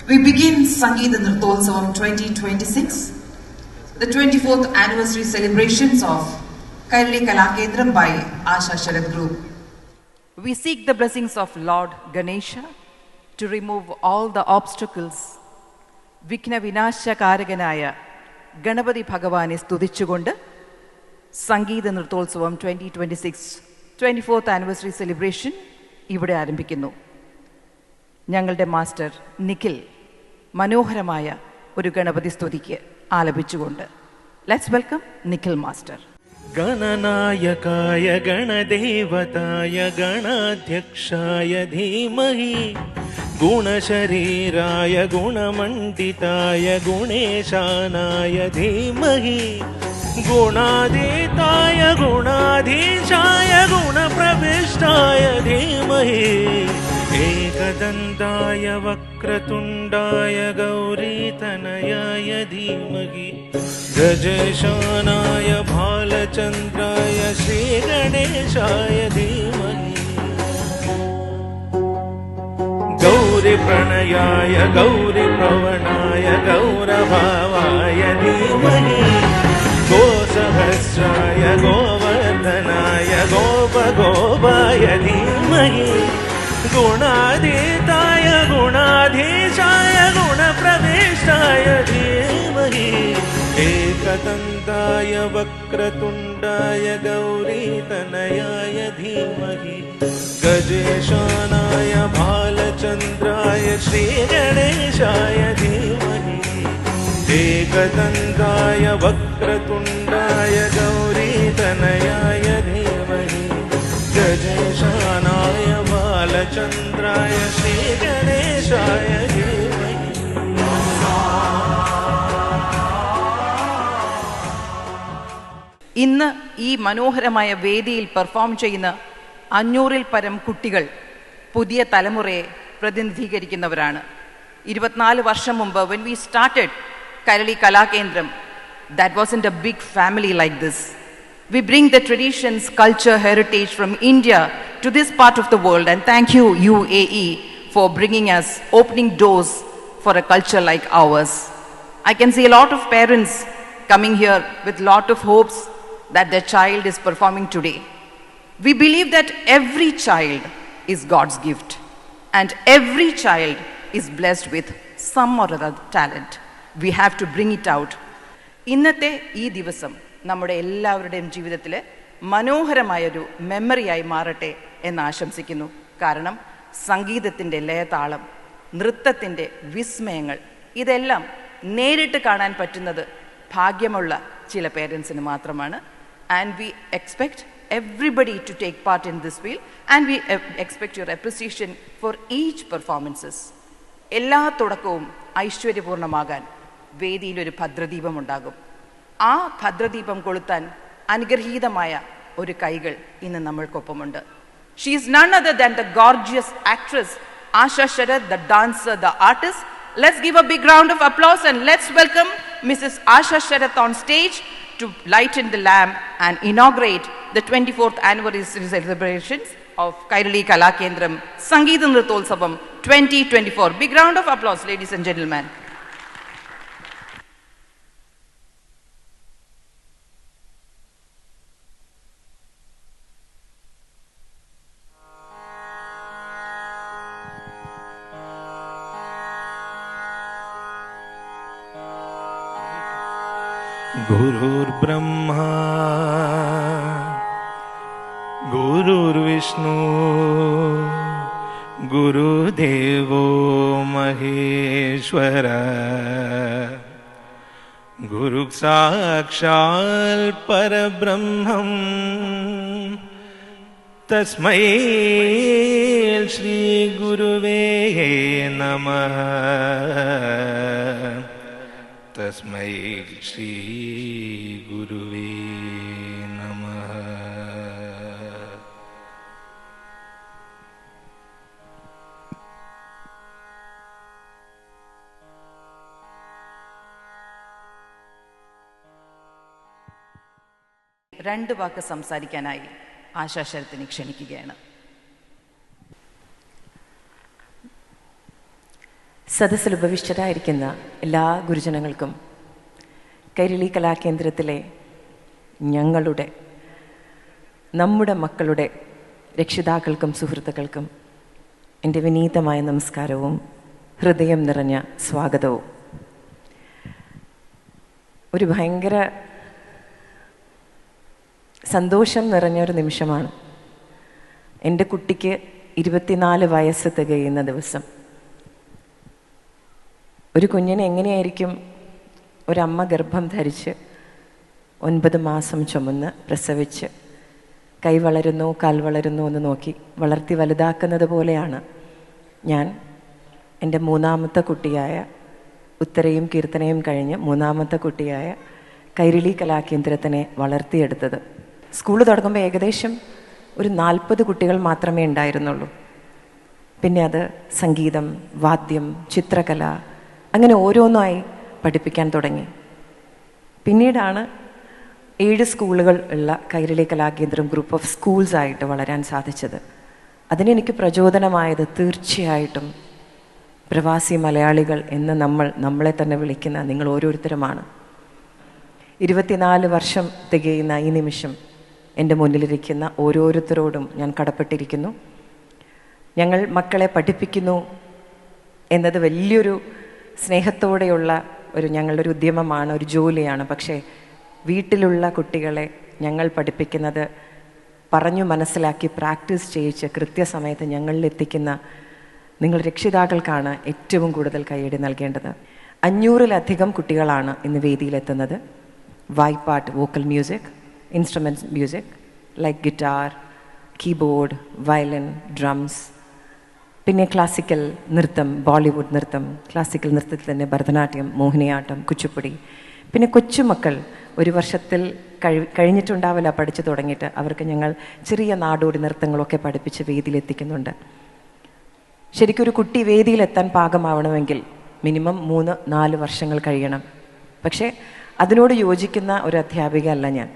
We begin Sangeeta Nrittotsavam 2026, the 24th anniversary celebrations of Kairali Kalakendram by Asha Sharad Group. We seek the blessings of Lord Ganesha to remove all the obstacles. Vikna Vinashakaaraganaya Ganapati Bhagavane സ്തുതിച്ചുകൊണ്ട് സംഗീത നൃത്തോത്സവം 2026 24th anniversary celebration ഇവിടെ ആരംഭിക്കുന്നു. ഞങ്ങളുടെ master Nikhil മനോഹരമായ ഒരു ഗണപതി സ്തുതിക്ക് ആലപിച്ചുകൊണ്ട് let's welcome Nikhil master. गणनायकाय गणदेवताय गणाध्यक्षाय धीमहि गुणशरीराय गुणमण्डिताय गुणेशानाय धीमहि गुणातीताय गुणाधीशाय गुणप्रविष्टाय धीमहि एकदन्ताय वक्रतुण्डाय गौरीतनयाय धीमहि गजेशानाय भालचन्द्राय श्रीगणेशाय धीमहि गौरीप्रणयाय गौरीप्रवणाय गौरभावाय धीमहि गोसहस्राय गोवर्धनाय गोपगोपाय धीमहि गुणातीताय गुणाधीशाय गुणप्रविष्टाय धीमहि एकदन्ताय वक्रतुण्डाय गौरीतनयाय धीमहि गजेशानाय भालचन्द्राय श्रीगणेशाय धीमहि एकदन्ताय वक्रतुण्डाय गौरीतनयाय धीमहि गजेशानाय भालचन्द्राय श्रीगणेशाय धीमहि. ഇന്ന് ഈ മനോഹരമായ വേദിയിൽ പെർഫോം ചെയ്യുന്ന 500-ൽ പരം കുട്ടികൾ പുതിയ തലമുറയെ പ്രതിനിധീകരിക്കുന്നവരാണ്. 24 വർഷം മുമ്പ് when we started Kairali Kalakendram, that wasn't a big family like this. We bring the traditions, culture, heritage from India to this part of the world, and thank you UAE for bringing us, opening doors for a culture like ours. I can see a lot of parents coming here with lot of hopes that their child is performing today. We believe that every child is God's gift and every child is blessed with some or other talent. We have to bring it out. ഇന്നത്തെ ഈ ദിവസം നമ്മുടെ എല്ലാവരുടെയും ജീവിതത്തിൽ മനോഹരമായൊരു മെമ്മറിയായി മാറട്ടെ എന്ന് ആശംസിക്കുന്നു. കാരണം സംഗീതത്തിൻ്റെ ലയതാളം, നൃത്തത്തിൻ്റെ വിസ്മയങ്ങൾ ഇതെല്ലാം നേരിട്ട് കാണാൻ പറ്റുന്നത് ഭാഗ്യമുള്ള ചില പേരൻസിന് മാത്രമാണ്. And we expect everybody to take part in this wheel and we expect your appreciation for each performances. എല്ലാ തുടക്കവും ഐശ്വര്യപൂർണ്ണമാകാൻ വേദിയിലൊരു ഭദ്രദീപം ഉണ്ടാകും. ആ ഭദ്രദീപം കൊളുത്താൻ അനുഗ്രഹീതമായ ഒരു കൈകൾ ഇന്ന് നമ്മൾക്കൊപ്പമുണ്ട്. She is none other than the gorgeous actress Asha Sharad, the dancer, the artist. Let's give a big round of applause and let's welcome Mrs. Asha Sharad on stage to lighten the lamp and inaugurate the 24th anniversary celebrations of Kairali Kalakendram Sangeeta Nrittotsavam 2024. Big round of applause, ladies and gentlemen. गुरुर्ब्रह्मा गुरुर्विष्णु गुरुदेवो महेश्वर गुरु साक्षात् परब्रह्मं तस्मै श्री गुरुवे नमः तस्मै श्री गुरुवे नमः. രണ്ട് വാക്ക് സംസാരിക്കാനായി ആശാ ശരത്തിനെ ക്ഷണിക്കുകയാണ്. സദസ്സിൽ ഉപവിഷ്ടരായിരിക്കുന്ന എല്ലാ ഗുരുജനങ്ങൾക്കും കൈരളി കലാകേന്ദ്രത്തിലെ നമ്മുടെ മക്കളുടെ രക്ഷിതാക്കൾക്കും സുഹൃത്തുക്കൾക്കും എൻ്റെ വിനീതമായ നമസ്കാരവും ഹൃദയം നിറഞ്ഞ സ്വാഗതവും. ഒരു ഭയങ്കര സന്തോഷം നിറഞ്ഞൊരു നിമിഷമാണ്. എൻ്റെ കുട്ടിക്ക് 24 വയസ്സ് തികയുന്ന ദിവസം. ഒരു കുഞ്ഞിനെ എങ്ങനെയായിരിക്കും ഒരമ്മ ഗർഭം ധരിച്ച് 9 മാസം ചുമന്ന് പ്രസവിച്ച് കൈ വളരുന്നു കാൽ വളരുന്നു എന്ന് നോക്കി വളർത്തി വലുതാക്കുന്നത് പോലെയാണ് ഞാൻ എൻ്റെ 3ാമത്തെ കുട്ടിയായ ഉത്തരയും കീർത്തനയും കഴിഞ്ഞ് 3ാമത്തെ കുട്ടിയായ കൈരളി കലാകേന്ദ്രത്തിനെ വളർത്തിയെടുത്തത്. സ്കൂൾ തുടങ്ങുമ്പോൾ ഏകദേശം ഒരു 40 കുട്ടികൾ മാത്രമേ ഉണ്ടായിരുന്നുള്ളൂ. പിന്നെ അത് സംഗീതം, വാദ്യം, ചിത്രകല അങ്ങനെ ഓരോന്നായി പഠിപ്പിക്കാൻ തുടങ്ങി. പിന്നീടാണ് 7 സ്കൂളുകൾ ഉള്ള കൈരളി കലാകേന്ദ്രം ഗ്രൂപ്പ് ഓഫ് സ്കൂൾസ് ആയിട്ട് വളരാൻ സാധിച്ചത്. അതിനെനിക്ക് പ്രചോദനമായത് തീർച്ചയായിട്ടും പ്രവാസി മലയാളികൾ എന്ന് നമ്മളെ തന്നെ വിളിക്കുന്ന നിങ്ങൾ ഓരോരുത്തരുമാണ്. 24 വർഷം തികയുന്ന ഈ നിമിഷം എൻ്റെ മുന്നിലിരിക്കുന്ന ഓരോരുത്തരോടും ഞാൻ കടപ്പെട്ടിരിക്കുന്നു. ഞങ്ങൾ മക്കളെ പഠിപ്പിക്കുന്നു എന്നത് വലിയൊരു സ്നേഹത്തോടെയുള്ള ഞങ്ങളുടെ ഒരു ഉദ്യമമാണ്, ഒരു ജോലിയാണ്. പക്ഷേ വീട്ടിലുള്ള കുട്ടികളെ ഞങ്ങൾ പഠിപ്പിക്കുന്നത് പറഞ്ഞു മനസ്സിലാക്കി പ്രാക്ടീസ് ചെയ്യിച്ച് കൃത്യസമയത്ത് ഞങ്ങളിലെത്തിക്കുന്ന നിങ്ങൾ രക്ഷിതാക്കൾക്കാണ് ഏറ്റവും കൂടുതൽ കയ്യടി നൽകേണ്ടത്. 500-ലധികം കുട്ടികളാണ് ഇന്ന് വേദിയിലെത്തുന്നത്. വായ്പാട്ട്, vocal music, instruments music like guitar, keyboard, violin, drums, പിന്നെ ക്ലാസിക്കൽ നൃത്തം, ബോളിവുഡ് നൃത്തം, ക്ലാസിക്കൽ നൃത്തത്തിൽ തന്നെ ഭരതനാട്യം, മോഹിനിയാട്ടം, കുച്ചിപ്പുടി. പിന്നെ കൊച്ചുമക്കൾ 1 വർഷത്തിൽ കഴിഞ്ഞിട്ടുണ്ടാവില്ല പഠിച്ചു തുടങ്ങിയിട്ട്. അവർക്ക് ഞങ്ങൾ ചെറിയ നാടോടി നൃത്തങ്ങളൊക്കെ പഠിപ്പിച്ച് വേദിയിലെത്തിക്കുന്നുണ്ട്. ശരിക്കും ഒരു കുട്ടി വേദിയിലെത്താൻ പാകമാവണമെങ്കിൽ മിനിമം 3-4 വർഷങ്ങൾ കഴിയണം. പക്ഷേ അതിനോട് യോജിക്കുന്ന ഒരു അധ്യാപിക അല്ല ഞാൻ.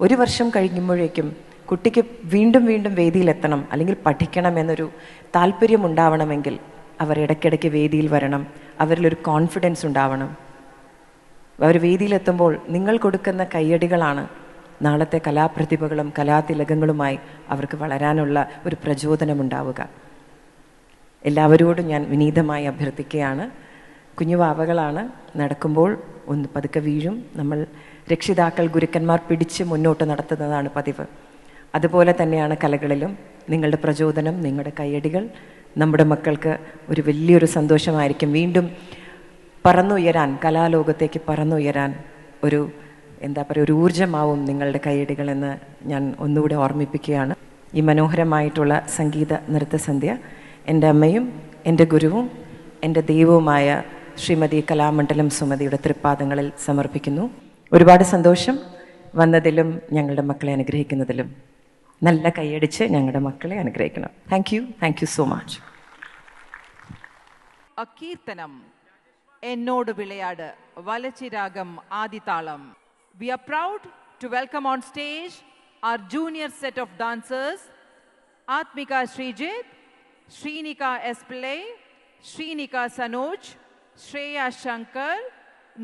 1 വർഷം കഴിയുമ്പോഴേക്കും കുട്ടിക്ക് വീണ്ടും വീണ്ടും വേദിയിലെത്തണം അല്ലെങ്കിൽ പഠിക്കണം എന്നൊരു താല്പര്യം ഉണ്ടാവണമെങ്കിൽ അവർ ഇടയ്ക്കിടയ്ക്ക് വേദിയിൽ വരണം. അവരിലൊരു കോൺഫിഡൻസ് ഉണ്ടാവണം. അവർ വേദിയിലെത്തുമ്പോൾ നിങ്ങൾ കൊടുക്കുന്ന കയ്യടികളാണ് നാളത്തെ കലാപ്രതിഭകളും കലാതിലകങ്ങളുമായി അവർക്ക് വളരാനുള്ള ഒരു പ്രചോദനമുണ്ടാവുക. എല്ലാവരോടും ഞാൻ വിനീതമായി അഭ്യർത്ഥിക്കുകയാണ്. കുഞ്ഞുവാവകളാണ്, നടക്കുമ്പോൾ ഒന്ന് പതുക്കെ വീഴും. നമ്മൾ രക്ഷിതാക്കൾ, ഗുരുക്കന്മാർ പിടിച്ച് മുന്നോട്ട് നടത്തുന്നതാണ് പതിവ്. അതുപോലെ തന്നെയാണ് കലകളിലും. നിങ്ങളുടെ പ്രചോദനം, നിങ്ങളുടെ കയ്യടികൾ നമ്മുടെ മക്കൾക്ക് ഒരു വലിയൊരു സന്തോഷമായിരിക്കും. വീണ്ടും പറന്നുയരാൻ, കലാലോകത്തേക്ക് പറന്നുയരാൻ ഒരു ഒരു ഊർജ്ജമാവും നിങ്ങളുടെ കയ്യടികളെന്ന് ഞാൻ ഒന്നുകൂടെ ഓർമ്മിപ്പിക്കുകയാണ്. ഈ മനോഹരമായിട്ടുള്ള സംഗീത നൃത്തസന്ധ്യ എൻ്റെ അമ്മയും എൻ്റെ ഗുരുവും എൻ്റെ ദൈവവുമായ ശ്രീമതി കലാമണ്ഡലം സുമതിയുടെ തൃപ്പാദങ്ങളിൽ സമർപ്പിക്കുന്നു. ഒരുപാട് സന്തോഷം വന്നതിലും ഞങ്ങളുടെ മക്കളെ അനുഗ്രഹിക്കുന്നതിലും. നല്ല കൈയടിച്ച് ഞങ്ങളുടെ മക്കളെ അനുഗ്രഹിക്കണം. Thank you so much. കീർത്തനം എന്നോട് വിളയാട്, വലച്ചിരാഗം, ആദിതാളം. We are proud to welcome on stage our junior set of dancers, Atmika Srijit, Srinika S. Pillai, Srinika Sanoj, Shreya Shankar,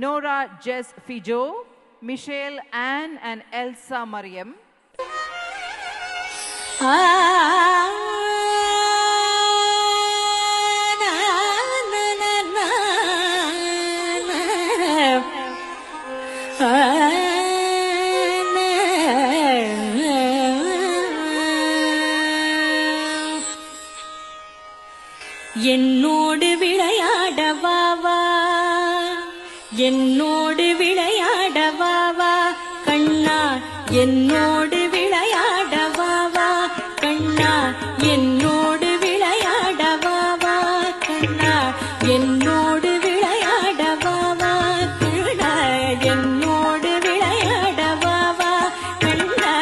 Nora Jess Fijo, Michelle Ann and Elsa Mariam. என்னோடு விளையாடவாவா, என்னோடு விளையாடவாவா கண்ணா, என்னோடு விளையாடவாவா கண்ணா, என்னோடு விளையாடவாவா கண்ணா, என்னோடு விளையாடவாவா கண்ணா, என்னோடு விளையாடவாவா கண்ணா,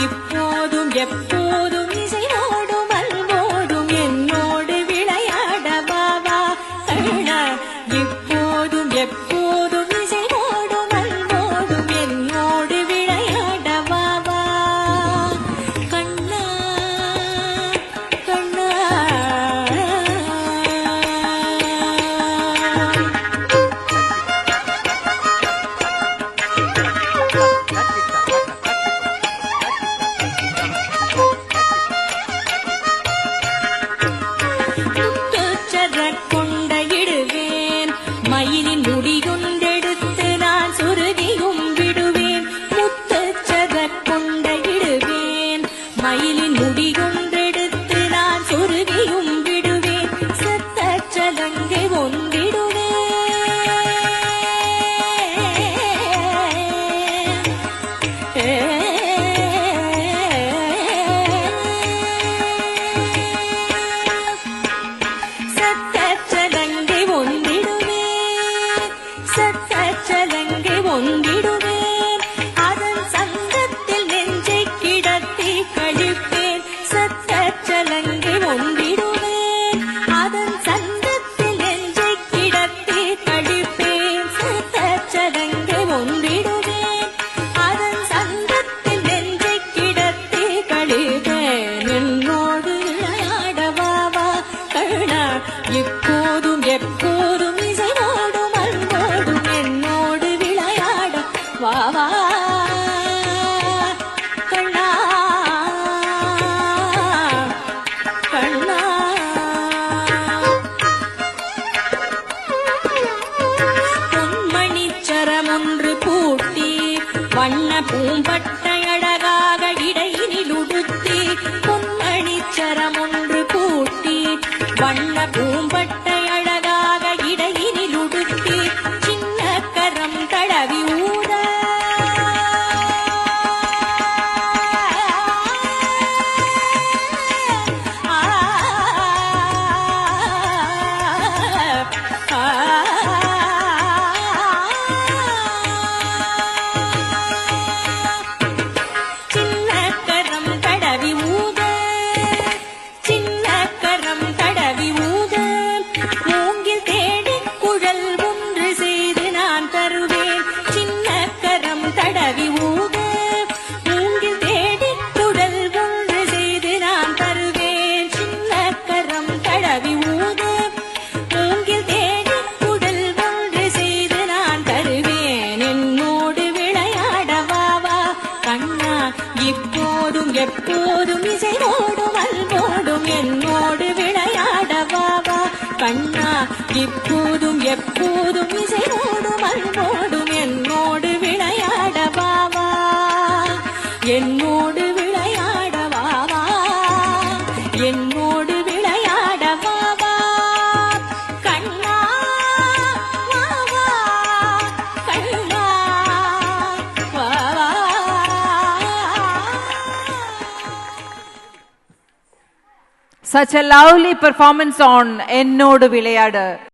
இப்போதும் எப்போதும் இசையோடும் அன்போடும் என்னோடு விளையாடவாவா கண்ணா, இப்போதும் எப்போதும் இசையோடும் அன்போடும் என்னோடு விளையாடவாவா. இப்போதும் எப்போதும் இசைவோடும் அன்போடும் என்னோடு விளையாட வா வா கண்ணா கண்ணா. பொன்மணிச்சரம் ஒன்று பூட்டி வண்ண பூம்பட்டை அழகாக இடையினில் உடுத்தி, பொன்மணிச்சரம் ஒன்று பூட்டி வண்ண பூம்பட்டை அழகாக இடையினில் உடுத்தி, சின்ன கரம் தடவி ஊத எப்போதும் இசைவோடும் அன்போடும் என்னோடு விளையாட வா வா கண்ணா. இப்போதும் எப்போதும் இசைவோடும் அன்போடும் என்னோடு விளையாட வா வா என்னோடு விளையாட வா வா என்னோடு விளையாட வா வா கண்ணா வா வா கண்ணா வா வா. Such a lovely performance on Ennodu Vilayadu.